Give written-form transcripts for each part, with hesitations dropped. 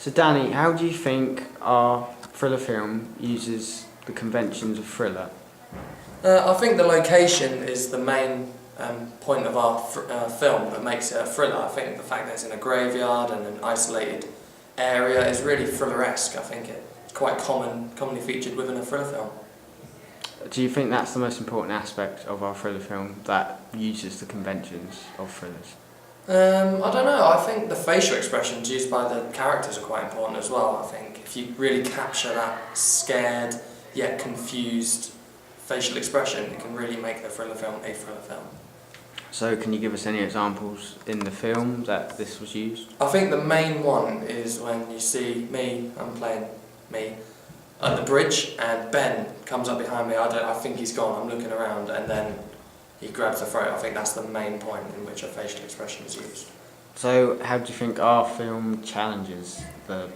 So Danny, how do you think our thriller film uses the conventions of thriller? I think the location is the main point of our film that makes it a thriller. I think the fact that it's in a graveyard and an isolated area is really thriller-esque. I think it's quite commonly featured within a thriller film. Do you think that's the most important aspect of our thriller film, that uses the conventions of thrillers? I don't know, I think the facial expressions used by the characters are quite important as well. I think if you really capture that scared yet confused facial expression, it can really make the thriller film a thriller film. So can you give us any examples in the film that this was used? I think the main one is when you see me, I'm playing me, at the bridge, and Ben comes up behind me. I think he's gone, I'm looking around, and then he grabs the throat. I think that's the main point in which a facial expression is used. So how do you think our film challenges the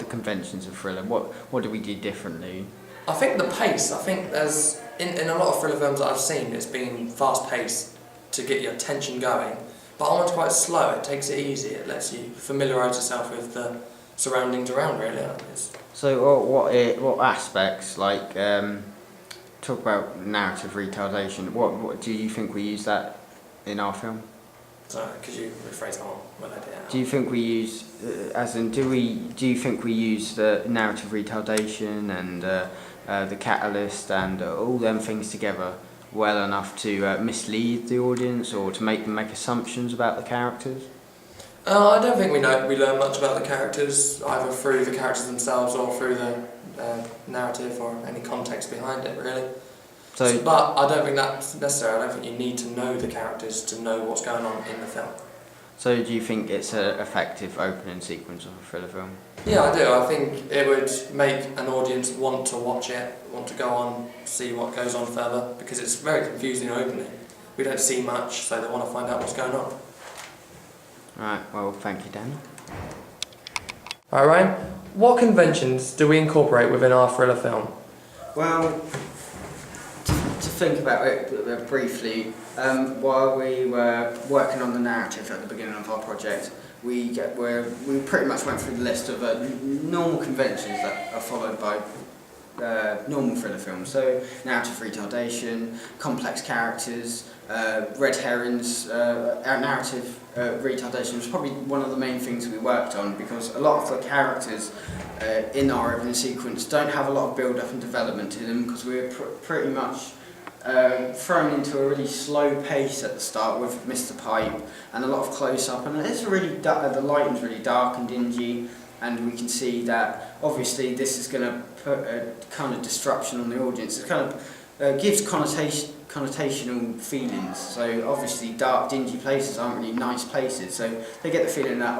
conventions of thriller? What do we do differently? I think the pace. I think there's in a lot of thriller films that I've seen, it's been fast paced to get your attention going. But our one's quite slow. It takes it easy. It lets you familiarise yourself with the surroundings around. Really, So what aspects, like talk about narrative retardation? What do you think we use that in our film? So could you rephrase that one? Do you think we use, do you think we use the narrative retardation and the catalyst and all them things together well enough to mislead the audience or to make them make assumptions about the characters? I don't think we learn much about the characters, either through the characters themselves or through the narrative or any context behind it, really. But I don't think that's necessary. I don't think you need to know the characters to know what's going on in the film. So do you think it's an effective opening sequence of a thriller film? Yeah, I do. I think it would make an audience want to watch it, want to go on, see what goes on further, because it's very confusing opening. We don't see much, so they want to find out what's going on. Right, well, thank you, Danny. Alright, Ryan, what conventions do we incorporate within our thriller film? Well, to think about it briefly, while we were working on the narrative at the beginning of our project, we pretty much went through the list of normal conventions that are followed by normal thriller films. So narrative retardation, complex characters, red herrings. Our narrative retardation was probably one of the main things we worked on, because a lot of the characters in our opening sequence don't have a lot of build-up and development to them, because we were pretty much thrown into a really slow pace at the start with Mr. Pipe and a lot of close-up, and it's really the lighting's really dark and dingy, and we can see that obviously this is going to put a kind of disruption on the audience. It kind of gives connotational feelings. So obviously dark, dingy places aren't really nice places, so they get the feeling that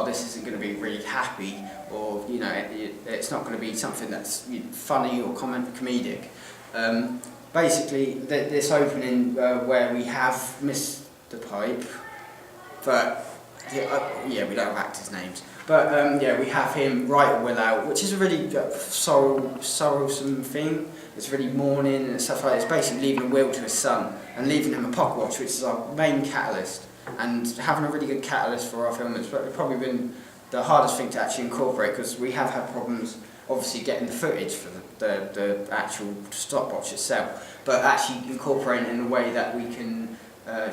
this isn't going to be really happy, or it's not going to be something that's funny or comedic. Basically, this opening where we have Mr. Pipe, but we don't have actors' names, but we have him write a will out, which is a really sorrowsome theme. It's really mourning and stuff like that. It's basically leaving a will to his son and leaving him a pocket watch, which is our main catalyst. And having a really good catalyst for our film has probably been the hardest thing to actually incorporate, because we have had problems obviously getting the footage for the actual stopwatch itself, but actually incorporating it in a way that we can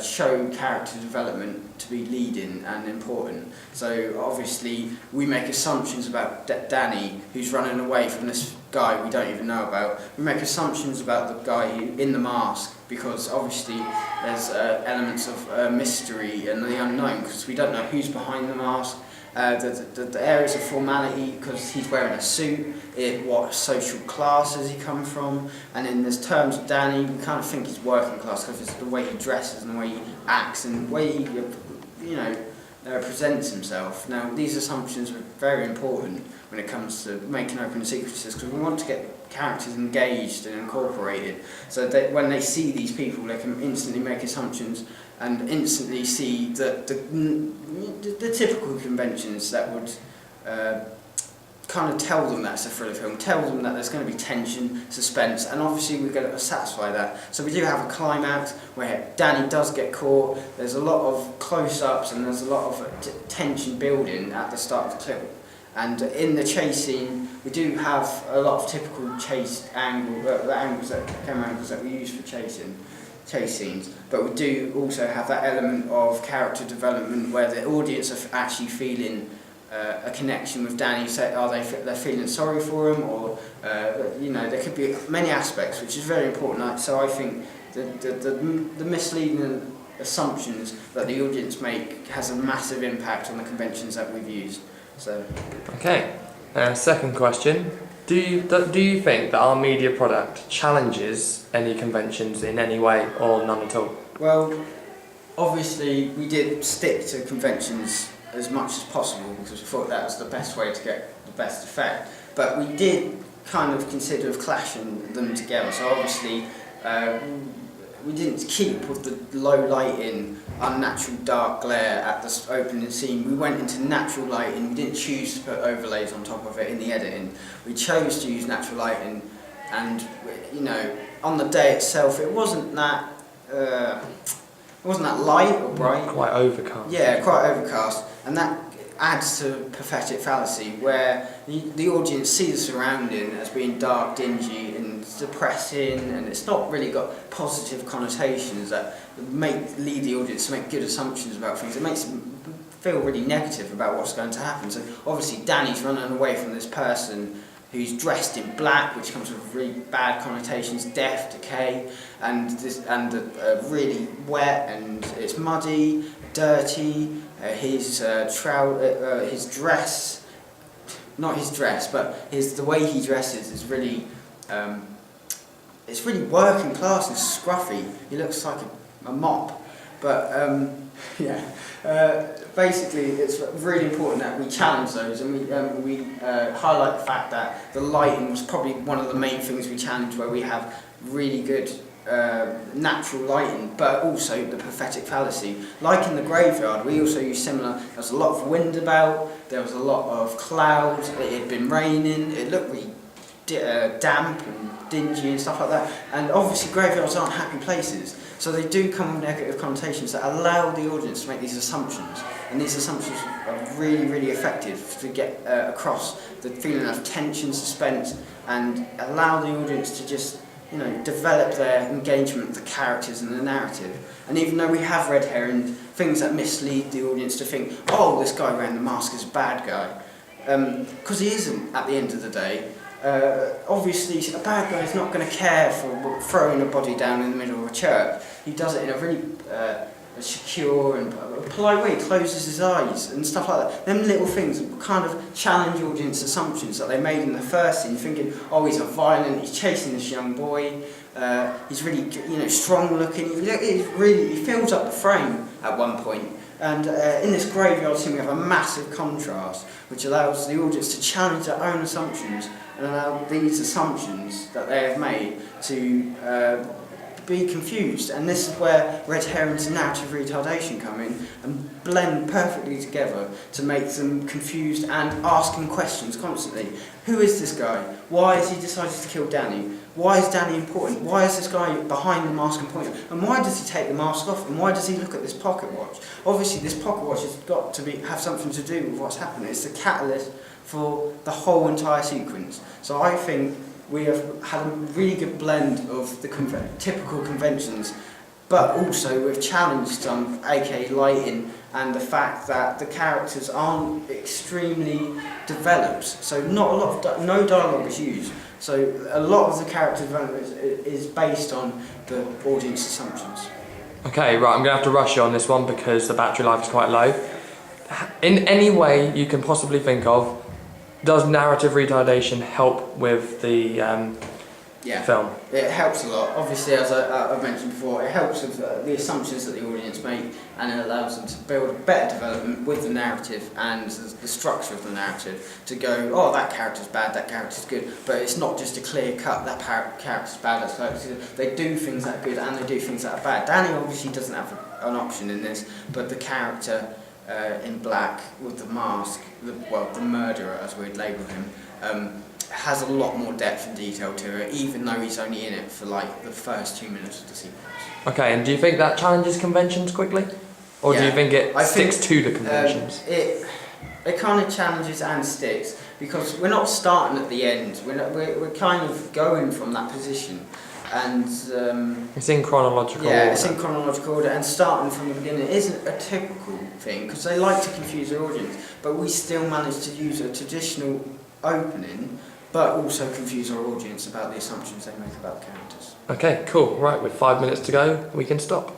show character development to be leading and important. So obviously we make assumptions about Danny, who's running away from this guy we don't even know about. We make assumptions about the guy in the mask, because obviously there's elements of mystery and the unknown, because we don't know who's behind the mask. The areas of formality, because he's wearing a suit, what social class does he come from, and in the terms of Danny, we kind of think he's working class because it's the way he dresses and the way he acts and the way he presents himself. Now, these assumptions are very important when it comes to making opening sequences, because we want to get characters engaged and incorporated, so that when they see these people, they can instantly make assumptions and instantly see the typical conventions that would kind of tell them that's a thriller film, tell them that there's going to be tension, suspense, and obviously we're going to satisfy that. So we do have a climax where Danny does get caught, there's a lot of close-ups and there's a lot of tension building at the start of the clip. And in the chase scene, we do have a lot of typical chase angles, camera angles that we use for chase scenes, but we do also have that element of character development where the audience are actually feeling a connection with Danny. Say, they're feeling sorry for him, or there could be many aspects, which is very important. So I think the misleading assumptions that the audience make has a massive impact on the conventions that we've used. So. Okay. Second question. Do you think that our media product challenges any conventions in any way, or none at all? Well, obviously we did stick to conventions as much as possible because we thought that was the best way to get the best effect. But we did kind of consider clashing them together. So obviously we didn't keep with the low lighting, unnatural dark glare at the opening scene. We went into natural lighting. We didn't choose to put overlays on top of it in the editing. We chose to use natural lighting, and on the day itself, it wasn't that light or bright. Quite overcast. Yeah, quite overcast, and that adds to prophetic fallacy, where the audience sees the surrounding as being dark, dingy and depressing, and it's not really got positive connotations that lead the audience to make good assumptions about things. It makes them feel really negative about what's going to happen. So obviously Danny's running away from this person who's dressed in black, which comes with really bad connotations, death, decay, and really wet, and it's muddy, dirty. His dress, not his dress, but the way he dresses is really, it's really working class and scruffy. He looks like a mop. But basically, it's really important that we challenge those, and we highlight the fact that the lighting was probably one of the main things we challenged, where we have really good natural lighting, but also the prophetic fallacy. Like in the graveyard, we also use similar. There was a lot of wind about, there was a lot of clouds, it had been raining, it looked really damp and dingy and stuff like that. And obviously graveyards aren't happy places, so they do come with negative connotations that allow the audience to make these assumptions. And these assumptions are really, really effective to get across the feeling of tension, suspense, and allow the audience to just develop their engagement with the characters and the narrative. And even though we have red herring, things that mislead the audience to think, oh, this guy wearing the mask is a bad guy, because he isn't at the end of the day. Obviously, a bad guy is not going to care for throwing a body down in the middle of a church. He does it in a really secure and polite way. He closes his eyes and stuff like that. Them little things kind of challenge audience assumptions that they made in the first scene, thinking, oh, he's violent, he's chasing this young boy, he's really strong looking. He fills up the frame at one point. And in this graveyard scene we have a massive contrast, which allows the audience to challenge their own assumptions and allow these assumptions that they have made to be confused. And this is where red herrings and narrative retardation come in and blend perfectly together to make them confused and asking questions constantly. Who is this guy? Why has he decided to kill Danny? Why is Danny important? Why is this guy behind the mask and pointing? And why does he take the mask off? And why does he look at this pocket watch? Obviously this pocket watch has got to have something to do with what's happening. It's the catalyst for the whole entire sequence. So I think we have had a really good blend of the typical conventions, but also we've challenged some, aka lighting, and the fact that the characters aren't extremely developed. So no dialogue is used. So a lot of the character development is based on the audience assumptions. Okay, right, I'm going to have to rush you on this one because the battery life is quite low. In any way you can possibly think of, does narrative retardation help with the film? It helps a lot. Obviously, as I mentioned before, it helps with the assumptions that the audience make, and it allows them to build a better development with the narrative and the structure of the narrative to go, oh, that character's bad, that character's good, but it's not just a clear cut, that character's bad, that's character's good. They do things that are good and they do things that are bad. Danny obviously doesn't have an option in this, but the character in black with the mask, the murderer as we'd label him, has a lot more depth and detail to it, even though he's only in it for like the first 2 minutes of the sequence. Okay, and do you think that challenges conventions quickly? Or do you think it sticks to the conventions? It kind of challenges and sticks, because we're not starting at the end, we're kind of going from that position. And it's in chronological order. Yeah, it's in chronological order, and starting from the beginning isn't a typical thing, because they like to confuse their audience, but we still manage to use a traditional opening, but also confuse our audience about the assumptions they make about the characters. Okay, cool. Right, with 5 minutes to go, we can stop.